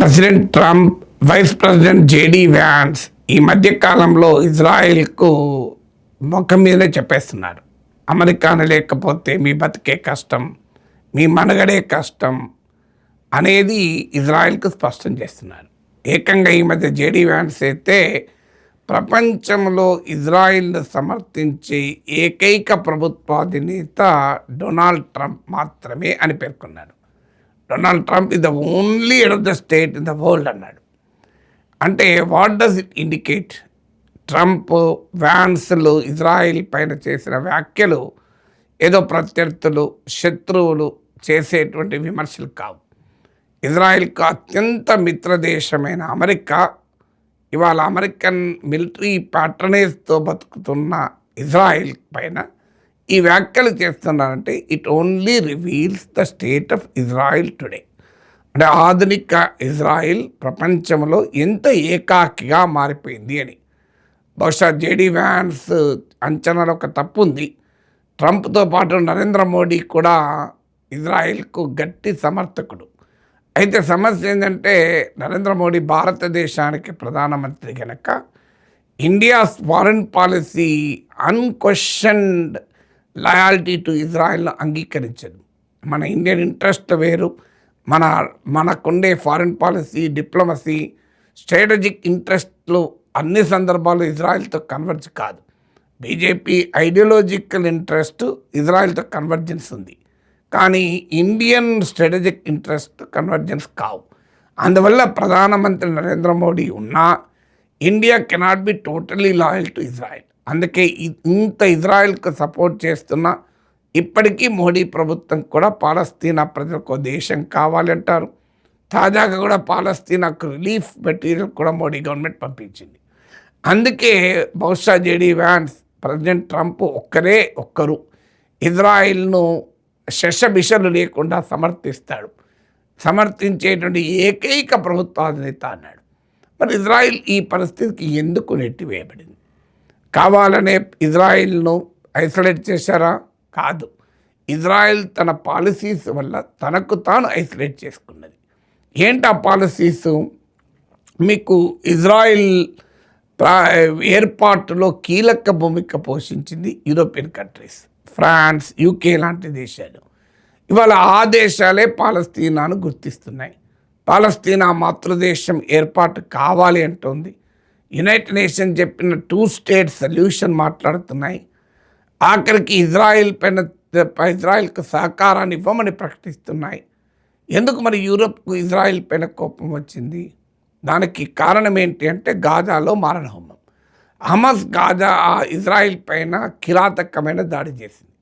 President Trump, vice president JD Vance ఈ మధ్య కాలంలో ఇజ్రాయెల్కు ముఖం మీదనే చెప్పేస్తున్నారు. అమెరికాను లేకపోతే మీ బతికే కష్టం, మీ మనుగడే కష్టం అనేది ఇజ్రాయెల్కు స్పష్టం చేస్తున్నారు. ఏకంగా ఈ మధ్య జేడీ వ్యాన్స్ అయితే ప్రపంచంలో ఇజ్రాయిల్ను సమర్థించే ఏకైక ప్రభుత్వాధినేత డొనాల్డ్ ట్రంప్ మాత్రమే అని పేర్కొన్నాడు. Donald Trump is the only head of the state in the world అన్నాడు. అంటే what does it indicate? Trump, వ్యాన్స్లు ఇజ్రాయిల్ పైన చేసిన వ్యాఖ్యలు ఏదో ప్రత్యర్థులు, శత్రువులు చేసేటువంటి విమర్శలు కావు. ఇజ్రాయిల్కు అత్యంత మిత్రదేశమైన అమెరికా ఇవాళ అమెరికన్ మిలిటరీ ప్యాట్రనేజ్తో బతుకుతున్న ఇజ్రాయిల్ పైన ఈ వ్యాఖ్యలు చేస్తున్నారంటే it only reveals the state of Israel today. అంటే ఆధునిక ఇజ్రాయిల్ ప్రపంచంలో ఎంత ఏకాకిగా మారిపోయింది అని. బహుశా జేడీ వ్యాన్స్ అంచనాలో ఒక తప్పు ఉంది. ట్రంప్తో పాటు నరేంద్ర మోడీ కూడా ఇజ్రాయిల్కు గట్టి సమర్థకుడు. అయితే సమస్య ఏంటంటే నరేంద్ర మోడీ భారతదేశానికి ప్రధానమంత్రి కనుక India's foreign policy unquestioned లయాలిటీ to ఇజ్రాయెల్ను అంగీకరించదు. మన ఇండియన్ ఇంట్రెస్ట్ వేరు, మనకుండే ఫారిన్ పాలసీ, డిప్లొమసీ, స్ట్రాటజిక్ ఇంట్రెస్ట్లు అన్ని సందర్భాల్లో ఇజ్రాయెల్తో కన్వర్జ్ కాదు. బీజేపీ ఐడియాలజికల్ ఇంట్రెస్ట్ ఇజ్రాయెల్తో కన్వర్జెన్స్ ఉంది, కానీ ఇండియన్ స్ట్రాటజిక్ ఇంట్రెస్ట్ కన్వర్జెన్స్ కావు. అందువల్ల ప్రధానమంత్రి నరేంద్ర మోడీ ఉన్నా India cannot be totally loyal to Israel. అందుకే ఇంత ఇజ్రాయెల్కు సపోర్ట్ చేస్తున్న ఇప్పటికీ మోడీ ప్రభుత్వం కూడా పాలస్తీనా ప్రజలకు దేశం కావాలంటారు. తాజాగా కూడా పాలస్తీనాకు రిలీఫ్ మెటీరియల్ కూడా మోడీ గవర్నమెంట్ పంపించింది. అందుకే బహుశా జేడీ వ్యాన్స్, ప్రెసిడెంట్ ట్రంప్ ఒక్కరు ఇజ్రాయిల్ను శషబిషలు లేకుండా సమర్థించేటువంటి ఏకైక ప్రభుత్వాధినేత అన్నాడు. మరి ఇజ్రాయిల్ ఈ పరిస్థితికి ఎందుకు నెట్టివేయబడింది? కావాలనే ఇజ్రాయిల్ను ఐసోలేట్ చేశారా? కాదు. ఇజ్రాయిల్ తన పాలసీస్ వల్ల తనకు తాను ఐసోలేట్ చేసుకున్నది. ఏంటి ఆ పాలసీస్? మీకు ఇజ్రాయిల్ ఏర్పాటులో కీలక భూమిక పోషించింది యూరోపియన్ కంట్రీస్, ఫ్రాన్స్, యూకే లాంటి దేశాలు. ఇవాళ ఆ దేశాలే పాలస్తీనాను గుర్తిస్తున్నాయి. పాలస్తీనా మాతృదేశం ఏర్పాటు కావాలి అంటోంది. యునైటెడ్ నేషన్ చెప్పిన 2 స్టేట్ సొల్యూషన్ మాట్లాడుతున్నాయి. ఆఖరికి ఇజ్రాయిల్కు సహకారాన్ని ఇవ్వమని ప్రకటిస్తున్నాయి. ఎందుకు మరి యూరోప్కు ఇజ్రాయిల్ పైన కోపం వచ్చింది? దానికి కారణం ఏంటి అంటే గాజాలో మారణహోమం. హమాస్ ఇజ్రాయిల్ పైన కిరాతకమైన దాడి చేసింది.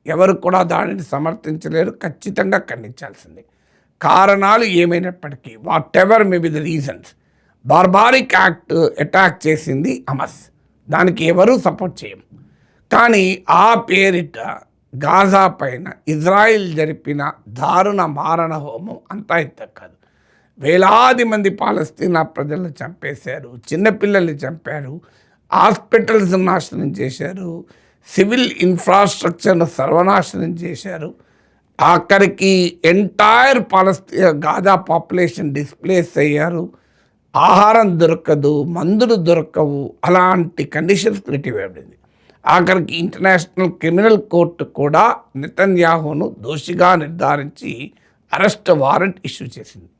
ఎవరు కూడా దాడిని సమర్థించలేరు, ఖచ్చితంగా ఖండించాల్సిందే. కారణాలు ఏమైనప్పటికీ, what ever may be the reasons, barbaric attack చేసింది హమాస్. దానికి ఎవరూ సపోర్ట్ చేయం. కానీ ఆ పేరిట గాజా పైన ఇజ్రాయిల్ జరిపిన దారుణ మారణ హోమం అంతా ఇంత కాదు. వేలాది మంది పాలస్తీనా ప్రజలను చంపేశారు, చిన్నపిల్లల్ని చంపారు, హాస్పిటల్స్ నాశనం చేశారు, సివిల్ ఇన్ఫ్రాస్ట్రక్చర్ను సర్వనాశనం చేశారు. ఆఖరికి ఎంటైర్ గాజా పాపులేషన్ డిస్ప్లేస్ అయ్యారు. ఆహారం దొరకదు, మందులు దొరకవు, అలాంటి కండిషన్స్ క్రియేట్ అయ్యింది. ఆఖరికి ఇంటర్నేషనల్ క్రిమినల్ కోర్టు కూడా నెతన్యాహును దోషిగా నిర్ధారించి అరెస్ట్ వారెంట్ ఇష్యూ చేసింది.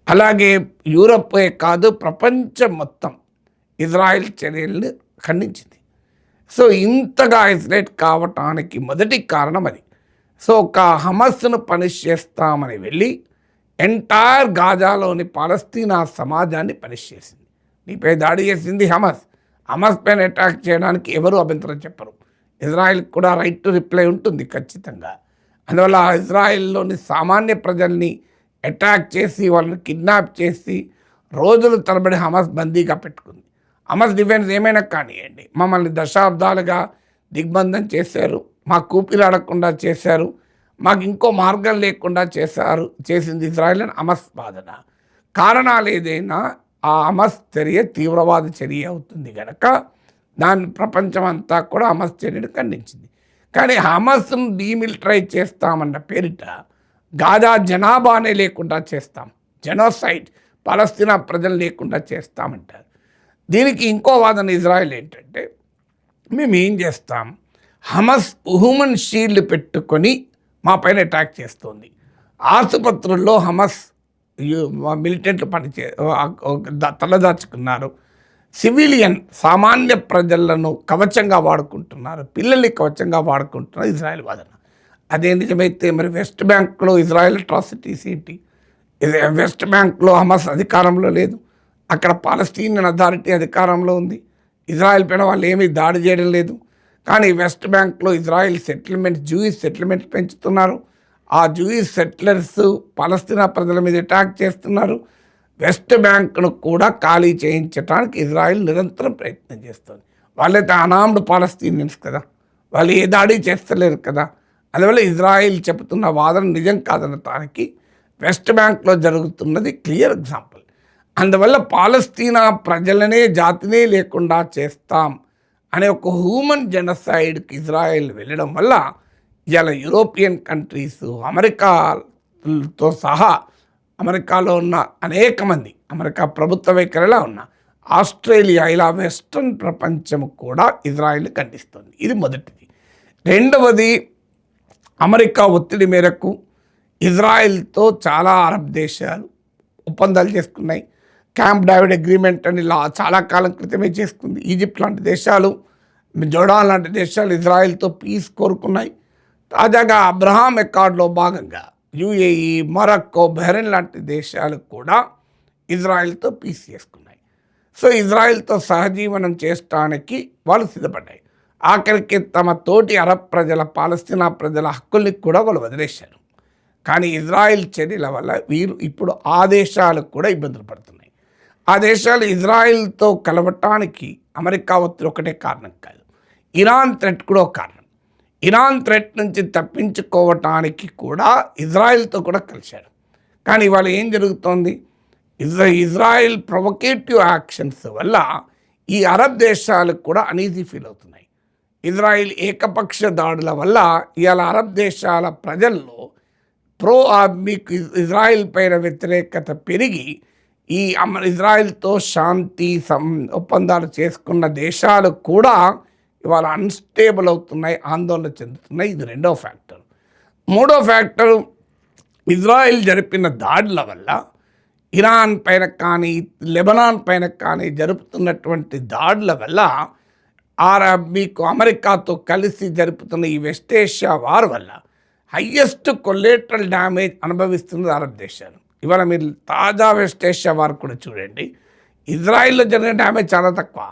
అలాగే యూరపే కాదు, ప్రపంచం మొత్తం ఇజ్రాయెల్ చర్యల్ని ఖండించింది. సో ఇంతగా ఐసోలేట్ కావటానికి మొదటి కారణం అది. సో ఒక హమాస్ను పనిష్ చేస్తామని వెళ్ళి ఎంటైర్ గాజాలోని పాలస్తీనా సమాజాన్ని పనిష్ చేసింది. నీపై దాడి చేసింది హమాస్ పైన అటాక్ చేయడానికి ఎవరు అభ్యంతరం చెప్పరు. ఇజ్రాయెల్కి కూడా రైట్ టు రిప్లై ఉంటుంది ఖచ్చితంగా. అందువల్ల ఇజ్రాయెల్లోని సామాన్య ప్రజల్ని అటాక్ చేసి వాళ్ళని కిడ్నాప్ చేసి రోజుల తరబడి హమాస్ బందీగా పెట్టుకుంది. హమాస్ డిఫెన్స్ ఏమైనా కానివ్వండి, మమ్మల్ని దశాబ్దాలుగా దిగ్బంధం చేశారు, మాకు కూపిరాడకుండా చేశారు, మాకు ఇంకో మార్గం లేకుండా చేసింది ఇజ్రాయెల్ అని హమాస్ వాదన. కారణాలు ఏదైనా ఆ హమాస్ చర్య తీవ్రవాద చర్య అవుతుంది కనుక దాని ప్రపంచం అంతా కూడా హమాస్ చర్యను ఖండించింది. కానీ హమాస్ను డీమిలిటరైజ్ చేస్తామన్న పేరిట గాజా జనాభానే లేకుండా చేస్తాం, జెనోసైడ్, పాలస్తీనా ప్రజలు లేకుండా చేస్తామంటారు. దీనికి ఇంకో వాదన ఇజ్రాయెల్ ఏంటంటే, మేము ఏం చేస్తాం, హమస్ హ్యూమన్ షీల్డ్ పెట్టుకొని మా పైన అటాక్ చేస్తుంది. ఆసుపత్రుల్లో హమస్ మిలిటెంట్లు తలదాచుకున్నారు. సివిలియన్ సామాన్య ప్రజలను కవచంగా వాడుకుంటున్నారు, పిల్లల్ని కవచంగా వాడుకుంటున్నారు ఇజ్రాయెల్ వాదన. అదే నిజమైతే మరి వెస్ట్ బ్యాంక్లో ఇజ్రాయెల్ అట్రాసిటీస్ ఏంటి? వెస్ట్ బ్యాంక్లో హమస్ అధికారంలో లేదు, అక్కడ పాలస్తీనియన్ అథారిటీ అధికారంలో ఉంది. ఇజ్రాయెల్ పైన వాళ్ళు ఏమీ దాడి చేయడం లేదు. కానీ వెస్ట్ బ్యాంక్లో ఇజ్రాయెల్ సెటిల్మెంట్స్, జూయిష్ సెటిల్మెంట్స్ పెంచుతున్నారు. ఆ జూయిష్ సెటిలర్స్ పాలస్తీనా ప్రజల మీద అటాక్ చేస్తున్నారు. వెస్ట్ బ్యాంక్ను కూడా ఖాళీ చేయించడానికి ఇజ్రాయెల్ నిరంతరం ప్రయత్నం చేస్తుంది. వాళ్ళైతే అనామ్డ్ పాలస్తీనియన్స్ కదా, వాళ్ళు ఏ దాడి చేస్తలేరు కదా. అందువల్ల ఇజ్రాయెల్ చెబుతున్న వాదన నిజం కాదనటానికి వెస్ట్ బ్యాంక్లో జరుగుతున్నది క్లియర్ ఎగ్జాంపుల్. అందువల్ల పాలస్తీనా ప్రజలనే, జాతినే లేకుండా చేస్తాం అనే ఒక హ్యూమన్ జెనోసైడ్కి ఇజ్రాయెల్ వెళ్ళడం వల్ల ఇవాళ యూరోపియన్ కంట్రీస్, అమెరికాతో సహా అమెరికాలో ఉన్న అనేక మంది, అమెరికా ప్రభుత్వ వైఖరిలా ఉన్న ఆస్ట్రేలియా, ఇలా వెస్ట్రన్ ప్రపంచం కూడా ఇజ్రాయెల్ని ఖండిస్తుంది. ఇది మొదటిది. రెండవది, అమెరికా ఒత్తిడి మేరకు ఇజ్రాయెల్తో చాలా అరబ్ దేశాలు ఒప్పందాలు చేసుకున్నాయి. క్యాంప్ డేవిడ్ అగ్రిమెంట్ అని చాలా కాలం క్రితమే చేసుకుంది. ఈజిప్ట్ లాంటి దేశాలు, జోర్డాన్ లాంటి దేశాలు ఇజ్రాయెల్తో పీస్ కోరుకున్నాయి. తాజాగా అబ్రహాం అకార్డ్లో భాగంగా యుఏఈ, మొరక్కో, బహ్రెయిన్ లాంటి దేశాలు కూడా ఇజ్రాయెల్తో పీస్ చేసుకున్నాయి. సో ఇజ్రాయెల్తో సహజీవనం చేయడానికి వాళ్ళు సిద్ధపడ్డాయి. ఆఖరికి తమ తోటి అరబ్ ప్రజల, పాలస్తీనా ప్రజల హక్కుల్ని కూడా వాళ్ళు వదిలేశారు. కానీ ఇజ్రాయెల్ చర్యల వల్ల వీరు ఇప్పుడు ఆ దేశాలకు కూడా ఇబ్బందులు పడుతున్నాయి. ఆ దేశాలు ఇజ్రాయెల్తో కలవటానికి అమెరికా ఒత్తిడి ఒకటే కారణం కాదు, ఇరాన్ థ్రెట్ కూడా ఒక కారణం. ఇరాన్ థ్రెట్ నుంచి తప్పించుకోవటానికి కూడా ఇజ్రాయెల్తో కూడా కలిశారు. కానీ ఇవాళ ఏం జరుగుతోంది, ఇజ్రాయెల్ ప్రొవొకేటివ్ యాక్షన్స్ వల్ల ఈ అరబ్ దేశాలకు కూడా అనీజీ ఫీల్ అవుతున్నాయి. ఇజ్రాయెల్ ఏకపక్ష దాడుల వల్ల ఇవాళ అరబ్ దేశాల ప్రజల్లో మీకు ఇజ్రాయెల్ పైన వ్యతిరేకత పెరిగి ఈ ఇజ్రాయెల్తో శాంతి ఒప్పందాలు చేసుకున్న దేశాలు కూడా ఇవాళ అన్స్టేబుల్ అవుతున్నాయి, ఆందోళన చెందుతున్నాయి. ఇది రెండో ఫ్యాక్టర్. మూడో ఫ్యాక్టరు, ఇజ్రాయెల్ జరిపిన దాడుల వల్ల ఇరాన్ పైన కానీ, లెబనాన్ పైన కానీ జరుపుతున్నటువంటి దాడుల వల్ల మీకు అమెరికాతో కలిసి జరుపుతున్న ఈ వెస్ట్ ఏషియా వార్ వల్ల హయ్యెస్ట్ కొలేటరల్ డ్యామేజ్ అనుభవిస్తున్నది అరబ్ దేశాలు. ఇవాళ మీరు తాజా వెస్ట్ ఏషియా వార్ కూడా చూడండి, ఇజ్రాయిల్లో జరిగిన డ్యామేజ్ చాలా తక్కువ.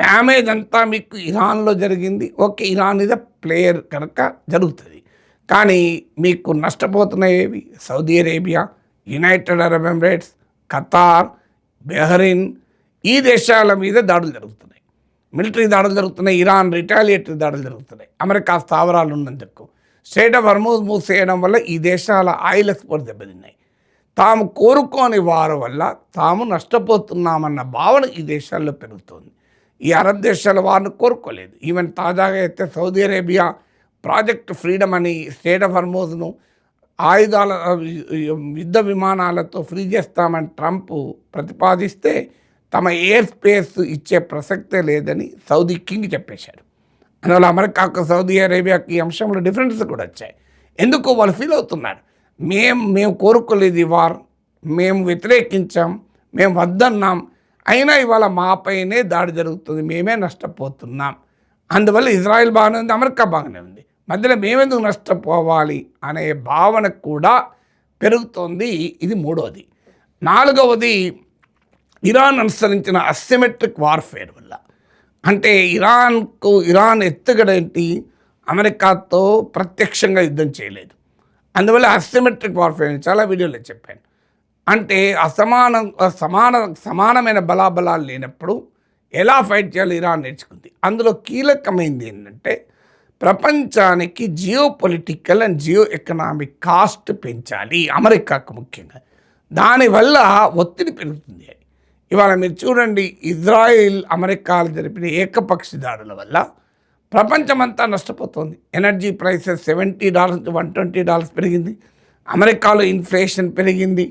డ్యామేజ్ అంతా మీకు ఇరాన్లో జరిగింది. Okay, Iran is a player కనుక జరుగుతుంది. కానీ మీకు నష్టపోతున్నాయేవి Saudi Arabia, United Arab Emirates, Qatar, Bahrain, ఈ దేశాల మీద దాడులు జరుగుతున్నాయి, మిలిటరీ దాడులు జరుగుతున్నాయి. ఇరాన్ రిటాలియేటరీ దాడులు జరుగుతున్నాయి. అమెరికా స్థావరాలు ఉన్నందుకు స్ట్రెయిట్ ఆఫ్ హర్ముజ్ మూసేయడం వల్ల ఈ దేశాల ఆయిల్ ఎక్స్పోర్ట్ దెబ్బతిన్నాయి. తాము కోరుకోని వారి వల్ల తాము నష్టపోతున్నామన్న భావన ఈ దేశాల్లో పెరుగుతోంది. ఈ అరబ్ దేశాల వారిని కోరుకోలేదు. ఈవెన్ తాజాగా అయితే సౌదీ అరేబియా ప్రాజెక్ట్ ఫ్రీడమ్ అని స్ట్రెయిట్ ఆఫ్ హర్ముజ్ను ఆయుధాల, యుద్ధ విమానాలతో ఫ్రీ చేస్తామని ట్రంప్ ప్రతిపాదిస్తే తమ ఎయిర్ స్పేస్ ఇచ్చే ప్రసక్తే లేదని సౌదీ కింగ్ చెప్పేశారు. అందువల్ల అమెరికాకు, సౌదీ అరేబియాకి ఈ అంశంలో డిఫరెన్స్ కూడా వచ్చాయి. ఎందుకు వాళ్ళు ఫీల్ అవుతున్నారు, మేము కోరుకోలేదు ఈ వార్, మేము వ్యతిరేకించాం, మేము వద్దన్నాం, అయినా ఇవాళ మాపైనే దాడి జరుగుతుంది, మేమే నష్టపోతున్నాం. అందువల్ల ఇజ్రాయెల్ బాగానే ఉంది, అమెరికా బాగానే ఉంది, మధ్యలో మేమెందుకు నష్టపోవాలి అనే భావన కూడా పెరుగుతోంది. ఇది మూడవది. నాలుగవది, ఇరాన్ అనుసరించిన అసిమెట్రిక్ వార్ఫేర్ వల్ల. అంటే ఇరాన్ ఎత్తుగడేంటి, అమెరికాతో ప్రత్యక్షంగా యుద్ధం చేయలేదు. అందువల్ల అసిమెట్రిక్ వార్ఫేర్ చాలా వీడియోలో చెప్పాను. అంటే సమానమైన బలాబలాలు లేనప్పుడు ఎలా ఫైట్ చేయాలో ఇరాన్ నేర్చుకుంది. అందులో కీలకమైనది ఏంటంటే ప్రపంచానికి geo political and geo economic cost పెంచాలి, అమెరికాకు ముఖ్యంగా. దానివల్ల ఒత్తిడి పెరుగుతుంది. ఇవాళ మీరు చూడండి, ఇజ్రాయిల్ అమెరికాలు జరిపిన ఏకపక్ష దాడుల వల్ల ప్రపంచమంతా నష్టపోతుంది. ఎనర్జీ ప్రైసెస్ $70 నుంచి $120 పెరిగింది. అమెరికాలో ఇన్ఫ్లేషన్ పెరిగింది.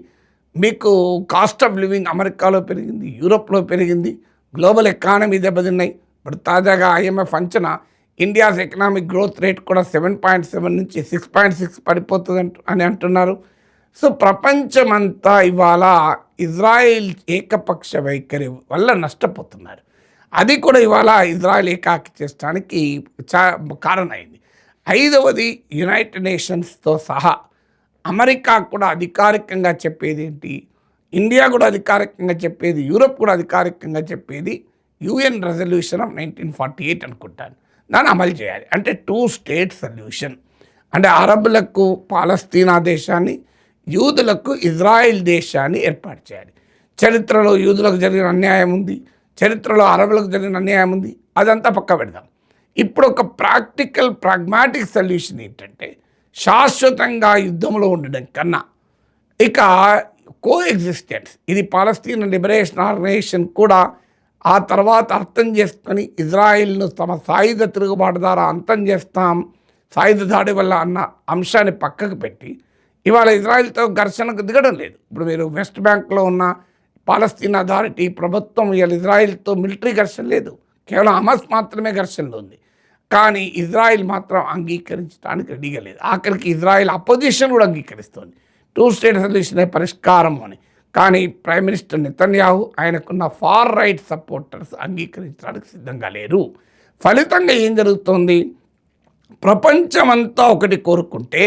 మీకు కాస్ట్ ఆఫ్ లివింగ్ అమెరికాలో పెరిగింది, యూరోప్లో పెరిగింది, గ్లోబల్ ఎకానమీ దెబ్బతిన్నాయి. ఇప్పుడు తాజాగా ఐఎంఎఫ్ అంచనా ఇండియాస్ ఎకనామిక్ గ్రోత్ రేట్ కూడా 7.7 నుంచి 6.6 పడిపోతుంది అని అంటున్నారు. సో ప్రపంచమంతా ఇవాళ ఇజ్రాయిల్ ఏకపక్ష వైఖరి వల్ల నష్టపోతున్నారు. అది కూడా ఇవాళ ఇజ్రాయిల్ ఏకాకి చేయడానికి కారణమైంది. ఐదవది యునైటెడ్ నేషన్స్తో సహా అమెరికా కూడా అధికారికంగా చెప్పేది ఏంటి, ఇండియా కూడా అధికారికంగా చెప్పేది, యూరోప్ కూడా అధికారికంగా చెప్పేది యుఎన్ రెజల్యూషన్ ఆఫ్ 1948 అనుకుంటాను. దాన్ని అమలు చేయాలి. అంటే 2 స్టేట్ సొల్యూషన్. అంటే అరబులకు పాలస్తీనా దేశాన్ని, యూదులకు ఇజ్రాయిల్ దేశాన్ని ఏర్పాటు చేయాలి. చరిత్రలో యూదులకు జరిగిన అన్యాయం ఉంది, చరిత్రలో అరబులకు జరిగిన అన్యాయం ఉంది, అదంతా పక్క పెడదాం. ఇప్పుడు ఒక ప్రాగ్మాటిక్ సొల్యూషన్ ఏంటంటే శాశ్వతంగా యుద్ధంలో ఉండడం కన్నా ఇక కోఎగ్జిస్టెన్స్, ఇది పాలస్తీనా లిబరేషన్ ఆర్గనైజేషన్ కూడా ఆ తర్వాత అర్థం చేసుకొని ఇజ్రాయిల్ను తమ సాయుధ తిరుగుబాటు ద్వారా అంతం చేస్తాం, సాయుధ దాడి వల్ల అన్న అంశాన్ని పక్కకు పెట్టి ఇవాళ ఇజ్రాయిల్తో ఘర్షణకు దిగడం లేదు. ఇప్పుడు మీరు వెస్ట్ బ్యాంక్లో ఉన్న పాలస్తీనా అథారిటీ ప్రభుత్వం ఇవాళ ఇజ్రాయిల్తో మిలిటరీ ఘర్షణ లేదు, కేవలం హమాస్ మాత్రమే ఘర్షణలో ఉంది. కానీ ఇజ్రాయిల్ మాత్రం అంగీకరించడానికి రెడీగా లేదు. ఆఖరికి ఇజ్రాయిల్ అపోజిషన్ కూడా అంగీకరిస్తుంది 2 స్టేట్ సొల్యూషన్ పరిష్కారం అని. కానీ ప్రైమ్ మినిస్టర్ నెతన్యాహు ఆయనకున్న ఫార్ రైట్ సపోర్టర్స్ అంగీకరించడానికి సిద్ధంగా లేరు. ఫలితంగా ఏం జరుగుతుంది, ప్రపంచమంతా ఒకటి కోరుకుంటే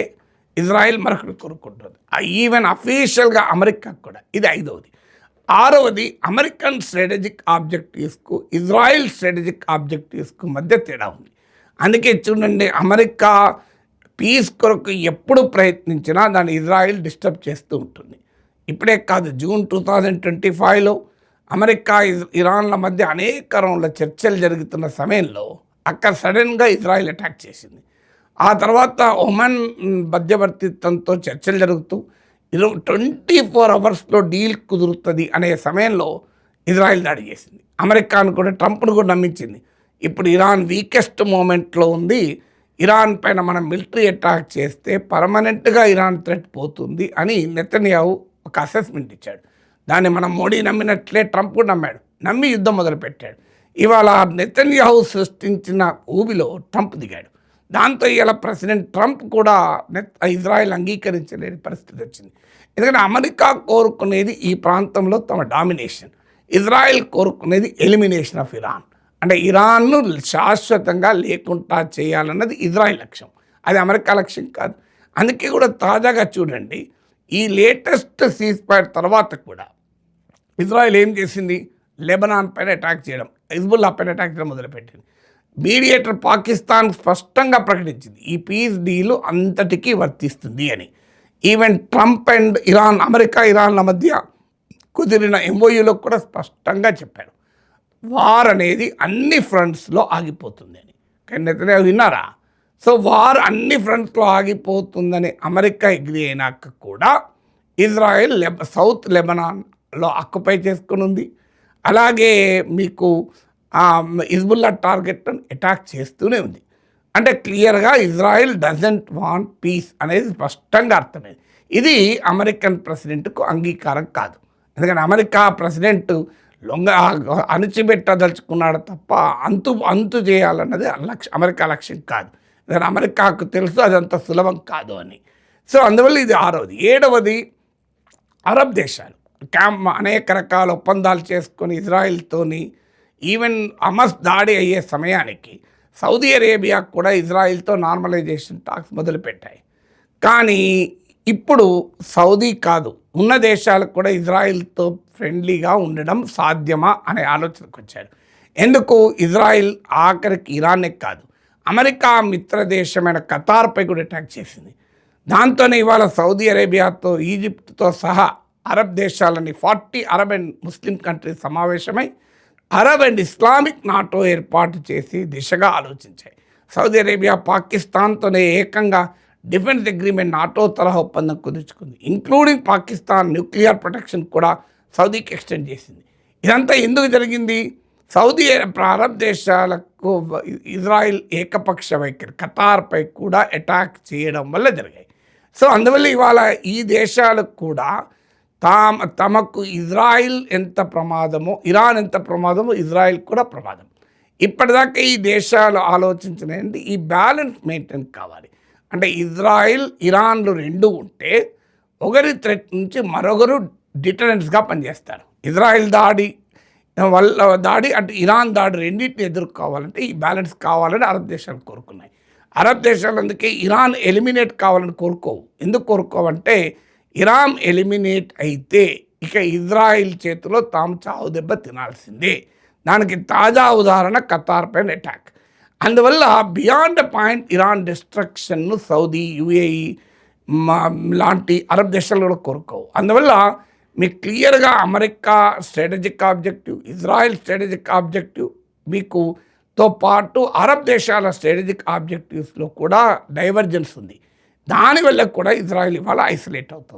ఇజ్రాయిల్ మరొకటి కోరుకుంటుంది. ఈవెన్ అఫీషియల్గా అమెరికా కూడా. ఇది ఐదవది. ఆరవది అమెరికన్ స్ట్రాటజిక్ ఆబ్జెక్టివ్స్కు ఇజ్రాయిల్ స్ట్రాటజిక్ ఆబ్జెక్టివ్స్కు మధ్య తేడా ఉంది. అందుకే చూడండి, అమెరికా పీస్ కొరకు ఎప్పుడు ప్రయత్నించినా దాన్ని ఇజ్రాయిల్ డిస్టర్బ్ చేస్తూ ఉంటుంది. ఇప్పుడే కాదు, జూన్ 2025లో అమెరికా ఇరాన్ల మధ్య అనేక రౌండ్ల చర్చలు జరుగుతున్న సమయంలో అక్కడ సడన్గా ఇజ్రాయిల్ అటాక్ చేసింది. ఆ తర్వాత ఒమన్ మధ్యవర్తిత్వంతో చర్చలు జరుగుతూ 24 అవర్స్లో డీల్ కుదురుతుంది అనే సమయంలో ఇజ్రాయిల్ దాడి చేసింది. అమెరికాను కూడా, ట్రంప్ను కూడా నమ్మించింది. ఇప్పుడు ఇరాన్ వీకెస్ట్ మూమెంట్లో ఉంది, ఇరాన్ పైన మనం మిలిటరీ అటాక్ చేస్తే పర్మనెంట్గా ఇరాన్ థ్రెట్ పోతుంది అని నెతన్యాహు ఒక అసెస్మెంట్ ఇచ్చాడు. దాన్ని మనం మోడీ నమ్మినట్లే ట్రంప్ కూడా నమ్మాడు, నమ్మి యుద్ధం మొదలుపెట్టాడు. ఇవాళ నెతన్యాహు సృష్టించిన ఊబిలో ట్రంప్ దిగాడు. దాంతో ఇలా ప్రెసిడెంట్ ట్రంప్ కూడా ఇజ్రాయెల్ అంగీకరించలేని పరిస్థితి వచ్చింది. ఎందుకంటే అమెరికా కోరుకునేది ఈ ప్రాంతంలో తమ డామినేషన్, ఇజ్రాయెల్ కోరుకునేది ఎలిమినేషన్ ఆఫ్ ఇరాన్. అంటే ఇరాన్ను శాశ్వతంగా లేకుండా చేయాలన్నది ఇజ్రాయెల్ లక్ష్యం, అది అమెరికా లక్ష్యం కాదు. అందుకే కూడా తాజాగా చూడండి, ఈ లేటెస్ట్ సీజ్ ఫైర్ తర్వాత కూడా ఇజ్రాయెల్ ఏం చేసింది, లెబనాన్ పైన అటాక్ చేయడం, హిజ్బుల్లా పైన అటాక్ చేయడం మొదలుపెట్టింది. మీడియేటర్ పాకిస్తాన్ స్పష్టంగా ప్రకటించింది ఈ పీస్ డీలు అంతటికీ వర్తిస్తుంది అని. Even Trump and Iran, America ఇరాన్ల మధ్య కుదిరిన ఎంఓయూలో కూడా స్పష్టంగా చెప్పారు, వార్ అనేది అన్ని ఫ్రంట్స్లో ఆగిపోతుంది అని. కానీ విన్నారా? సో వార్ అన్ని ఫ్రంట్స్లో ఆగిపోతుందని అమెరికా అగ్రీ అయినాక కూడా ఇజ్రాయెల్ సౌత్ లెబనాన్లో ఆక్యుపై చేసుకుని ఉంది. అలాగే మీకు హిజ్బుల్లా టార్గెట్ను అటాక్ చేస్తూనే ఉంది. అంటే క్లియర్గా ఇజ్రాయెల్ డజంట్ వాంట్ పీస్ అనేది స్పష్టంగా అర్థమైంది. ఇది అమెరికన్ ప్రెసిడెంట్కు అంగీకారం కాదు. ఎందుకంటే అమెరికా ప్రెసిడెంట్ అణిచిపెట్టదలుచుకున్నాడు తప్ప అంతు చేయాలన్నది అమెరికా లక్ష్యం కాదు. ఎందుకంటే అమెరికాకు తెలుసు అదంత సులభం కాదు అని. సో అందువల్ల ఇది ఆరవది. ఏడవది అరబ్ దేశాలు అనేక రకాల ఒప్పందాలు చేసుకొని ఇజ్రాయిల్తోని, ఈవెన్ హమాస్ దాడి అయ్యే సమయానికి సౌదీ అరేబియా కూడా ఇజ్రాయిల్తో నార్మలైజేషన్ టాక్స్ మొదలుపెట్టాయి. కానీ ఇప్పుడు సౌదీ కాదు, ఉన్న దేశాలకు కూడా ఇజ్రాయిల్తో ఫ్రెండ్లీగా ఉండడం సాధ్యమా అనే ఆలోచనకు వచ్చారు. ఎందుకు, ఇజ్రాయిల్ ఆఖరికి ఇరాన్నే కాదు, అమెరికా మిత్ర దేశమైన ఖతార్పై కూడా అటాక్ చేసింది. దాంతోనే ఇవాళ సౌదీ అరేబియాతో, ఈజిప్ట్తో సహా అరబ్ దేశాలని 40 అరబ్ అండ్ ముస్లిం కంట్రీస్ సమావేశమై అరబ్ అండ్ ఇస్లామిక్ నాటో ఏర్పాటు చేసి దిశగా ఆలోచించాయి. సౌదీ అరేబియా పాకిస్తాన్తోనే ఏకంగా డిఫెన్స్ అగ్రిమెంట్ నాటో తరహా ఒప్పందం కుదుర్చుకుంది. ఇంక్లూడింగ్ పాకిస్తాన్ న్యూక్లియర్ ప్రొటెక్షన్ కూడా సౌదీకి ఎక్స్టెండ్ చేసింది. ఇదంతా ఎందుకు జరిగింది, సౌదీ అరబ్ దేశాలకు ఇజ్రాయిల్ ఏకపక్ష వైఖరి ఖతార్పై కూడా అటాక్ చేయడం వల్ల జరిగాయి. సో అందువల్ల ఇవాళ ఈ దేశాలకు కూడా తమకు ఇజ్రాయిల్ ఎంత ప్రమాదమో, ఇరాన్ ఎంత ప్రమాదమో ఇజ్రాయిల్ కూడా ప్రమాదం. ఇప్పటిదాకా ఈ దేశాలు ఆలోచించినది ఈ బ్యాలెన్స్ మెయింటైన్ కావాలి. అంటే ఇజ్రాయిల్, ఇరాన్లు రెండు ఉంటే ఒకరి థ్రెట్ నుంచి మరొకరు డిటరెన్స్గా పనిచేస్తారు. ఇజ్రాయిల్ దాడి అటు ఇరాన్ దాడి రెండింటిని ఎదుర్కోవాలంటే ఈ బ్యాలెన్స్ కావాలని అరబ్ దేశాలు కోరుకున్నాయి. అరబ్ దేశాలు అందుకే ఇరాన్ ఎలిమినేట్ కావాలని కోరుకోవు. ఎందుకు కోరుకోవంటే ఇరాన్ ఎలిమినేట్ అయితే ఇక ఇజ్రాయిల్ చేతిలో తాము చావు దెబ్బ తినాల్సిందే. దానికి తాజా ఉదాహరణ ఖతార్ పైన అటాక్. అందువల్ల బియాండ్ పాయింట్ ఇరాన్ డిస్ట్రక్షన్ను సౌదీ, యుఏఈ లాంటి అరబ్ దేశాలు కూడా కోరుకోవు. అందువల్ల మీకు క్లియర్గా America strategic objective, Israel strategic objective తో పాటు అరబ్ దేశాల స్ట్రాటజిక్ ఆబ్జెక్టివ్స్లో కూడా డైవర్జెన్స్ ఉంది. దానివల్ల కూడా ఇజ్రాయెల్ ఇవాళ ఐసోలేట్ అవుతుంది.